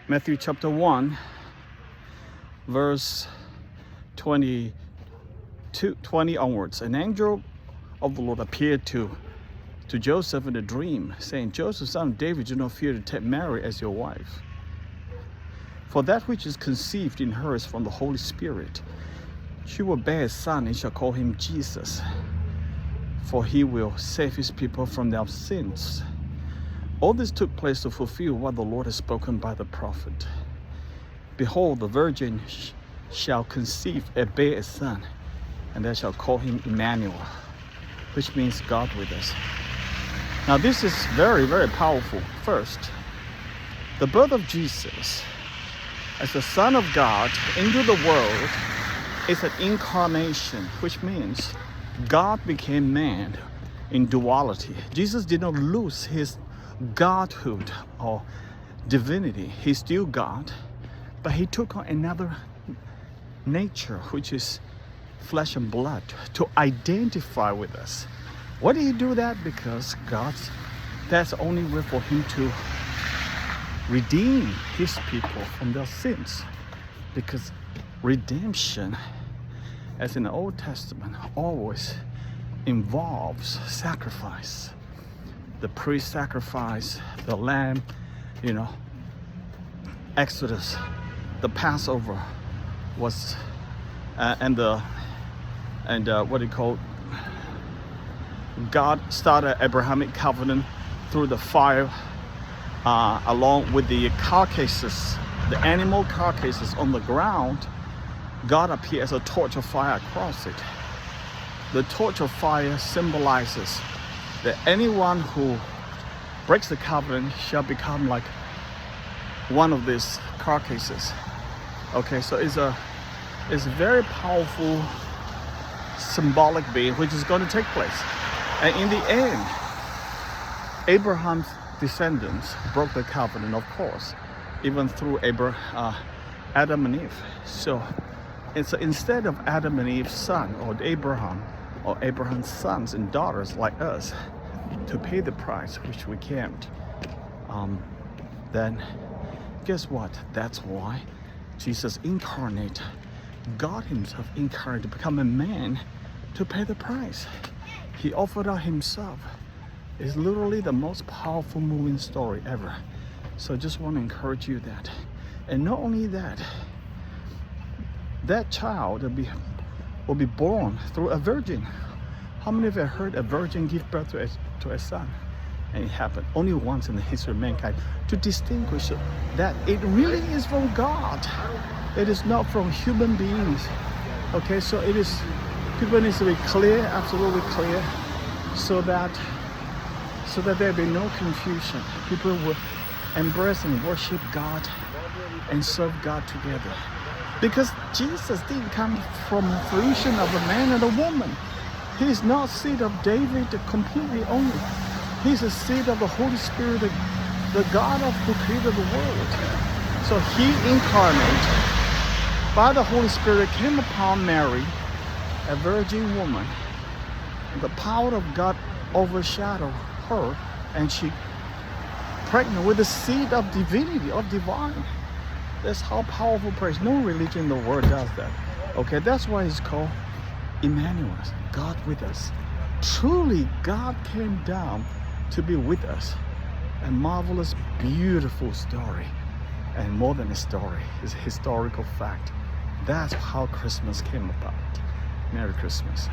Matthew chapter 1, verse 20 onwards. An angel of the Lord appeared to Joseph in a dream, saying, Joseph, son of David, do not fear to take Mary as your wife. For that which is conceived in her is from the Holy Spirit. She will bear a son and shall call him Jesus, for he will save his people from their sins. All this took place to fulfill what the Lord has spoken by the prophet. Behold, the virgin shall conceive and bear a son, and they shall call him Emmanuel, which means God with us. Now this is very, very powerful. First, the birth of Jesus as the Son of God into the world is an incarnation, which means God became man in duality. Jesus did not lose his godhood or divinity. He's still God, but he took on another nature, which is flesh and blood, to identify with us. Why did he do that? Because that's the only way for him to redeem his people from their sins. Because redemption, as in the Old Testament, always involves sacrifice. The priest sacrifice, the lamb, Exodus, the Passover was, God started Abrahamic covenant through the fire, along with the carcasses, the animal carcasses on the ground. God appeared as a torch of fire across it. The torch of fire symbolizes that anyone who breaks the covenant shall become like one of these carcasses. Okay, so it's a very powerful symbolic being which is going to take place. And in the end, Abraham's descendants broke the covenant, of course, even through Adam and Eve. So instead of Adam and Eve's son, or Abraham's sons and daughters like us, to pay the price, which we can't, then guess what? That's why Jesus incarnate, God himself incarnate, to become a man to pay the price. He offered out himself. It's literally the most powerful moving story ever. So I just want to encourage you that. And not only that, that child will be born through a virgin. How many of you have heard a virgin give birth to a son? And it happened only once in the history of mankind, to distinguish that it really is from God. It is not from human beings. Okay, so people need to be clear, absolutely clear, so that there be no confusion. People will embrace and worship God and serve God together. Because Jesus didn't come from a fruition of a man and a woman. He is not seed of David completely only. He's a seed of the Holy Spirit, the God who created the world. So he incarnate by the Holy Spirit came upon Mary, a virgin woman. The power of God overshadowed her, and she pregnant with the seed of divinity, of divine. That's how powerful praise. No religion in the world does that. Okay, that's why it's called Emmanuel, God with us. Truly, God came down to be with us. A marvelous, beautiful story. And more than a story, it's a historical fact. That's how Christmas came about. Merry Christmas.